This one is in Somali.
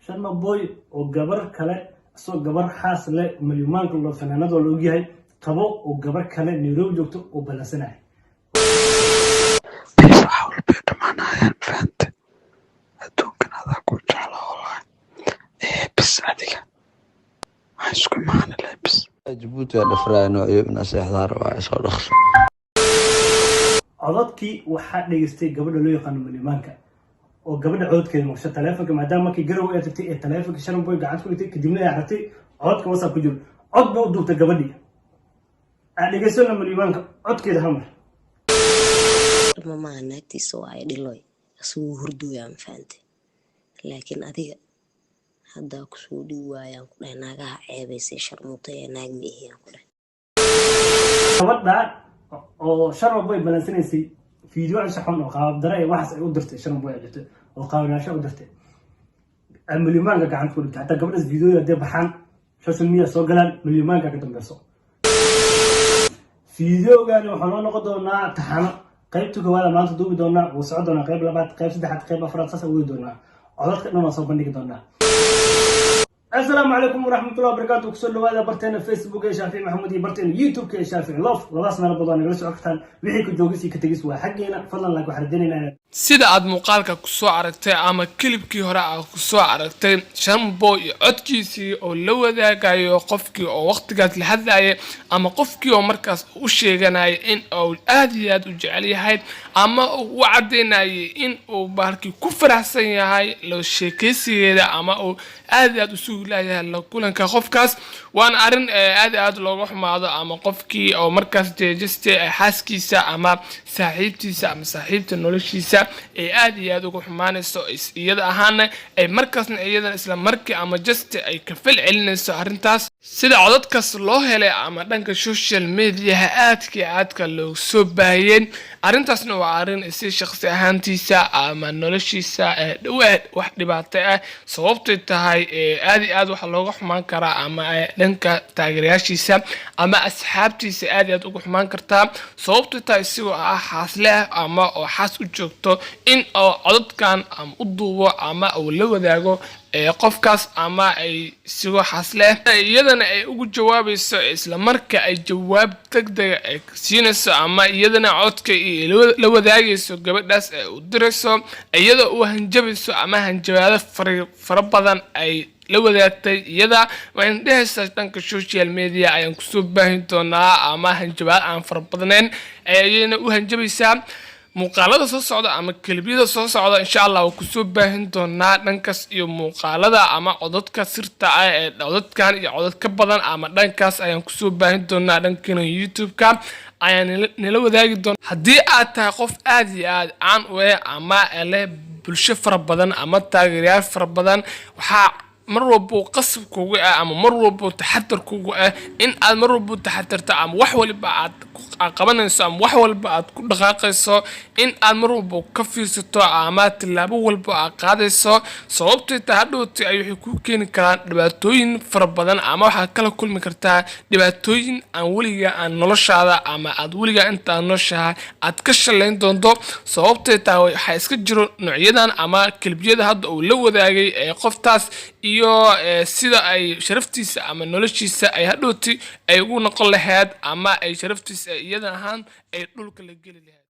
sharma boy oo gabar kale soo gabar xaas leh milyaanka loo fanaanado loo yahay qabo oo gabar kale Nairobi joogto oo balansanay waxa walba dhamaanayaan faanta adduunkan adaa ku jecla walahi bis adiga isku macna labis Djibouti waa dhafraano iyo naseexdaar waa soo dhaqso codadkii waxaa dhageystay gabadha loo yaqaan milyaanka oo gabadha codkeeda ma sha taleefanka maadaama markii garow ay tagtay ee taleefanka sharma boy gacanta ku dhigtay kadibna ay aragtay codka WhatsApp ku jiro cod buu u duubtay gabadhii dhageysan milyaanka codkeeda hamar mama naagtiisa waa ay dhiloy asuu hurdooyaan faantay laakiin adiga hadda ku soo dhiwaayaan ku dhahay naagaha ceebaysay sharmuutay ee naag miihiyaan ku dhahay gabadha oo sharma boy balansanaysay video anshaxan oo qaab daray waxaas ay u dirtay sharma boy jirtay oo qaabanaasho u dirtay milyaanka gacanta ku dhigtay hatta gabadhaas video ay baxaan social media soo galaan milyaanka ka dambayso videogan waxaan noqon doonaa taxano qaybta koowaad maanta duubi doonaa oo socod doonaa qayb labaad qayb saddexaad qayb afraad saas ugu doonaa codadka dhan soo bandhigi doonaa السلام عليكم ورحمة الله وبركاته كسر له هذا برتين فيسبوك يا شافعي محمود برتين يوتيوب يا شافعي لوف لباسنا ربضان جلسوا أكثر وحي كجوجسي كتجس وحقنا فضلا لك وحردنا sida aad muuqaalka ku soo aragtay ama kilibkii hore aad ku soo aragtay sharma boy codkiisii oo la wadaagayo qofkii oo waqtigaas la hadlayay ama qofkii oo markaas u sheeganay in uu aad iyo aad u jecel yahay ama uu cadeynay in uu baarkii ku faraxsan yahay loo sheekaysigeeda ama uu aad iyo aad u suulayahay la kulanka qofkaas waan arin aad iyo aad looga xumaado ama qofkii oo markaas jeestay xaaskiisa ama saaxiibtiisa ama saaxiibta noloshiisa ay aad iyo aad ugu xumaanayso iyada ahaana ay markaasna iyadan isla markii ama just ay ka fal celinayso arintaas sida codadkaas loo helay ama dhanka social media aadka loo soo baahiyeen arintaasna waa arin si shakhsi ahaantiisa ama noloshiisa dhawaad wax dhibaato ah sababtay tahay aad iyo aad wax looga xumaan karaa ama dhanka taageerayaashiisa ama asxaabtiisa aad iyo aad ugu xumaan kartaa sababtay tahay sidoo xaasle ama oo xaas u joogto in oo codadkan ama u duubo ama uu la wadaago qofkaas ama ay sigo xasle iyadana ay ugu jawaabayso isla marka ay jawaab degdeg ah siinayso ama iyadana codka la wadaagayso gabadhaas ay u dirayso iyada oo hanjabayso ama hanjabaado fara badan ay la wadaagtay iyada waan dhehaysaa dhanka social media ayaan ku soo baahin doonaa ama hanjabaad aan fara badnayn ayayna u hanjabaysaa muuqaalada soo socda ama kalibyada soo socda insha Allah oo ku soo baahin doonaa dhankaas iyo muuqaalada ama codadka sirta ah ee codadkan iyo codad ka badan ama dhankaas ayaan ku soo baahin doonaa dhankana YouTube-ka ayaan nala wadaagi doonaa haddii aad tahay qof aad iyo aad aan u ama leh bulsho fara badan ama taageerayaal fara badan waxaa mar walba qasab kugu ama mar walba taxadar kugu in aad mar walba taxadarto ama wax walba aad qabanayso ama wax walba aad ku dhaqaaqayso in aad mar walba ka fiirsato ama tilaabo walba aad qaadayso sababtoo ah hadhowti ay wixii ku keeni karaan dhibaatooyin fara badan ama waxa kala kulmi kartaa dhibaatooyin aan weliga aan noloshaada ama aad weliga inta noloshaha aad ka shaleyn doonto sababtoo ah waxa iska jiro noocyadan ama kilbiyada hadda uu la wadaagay ee qoftaas iyo sida ay sharaftiisa ama noloshiisa ay hadhowti ay ugu noqon lahayd ama ay sharaftiisa iyada ahaan ay dhulka la geli lahayd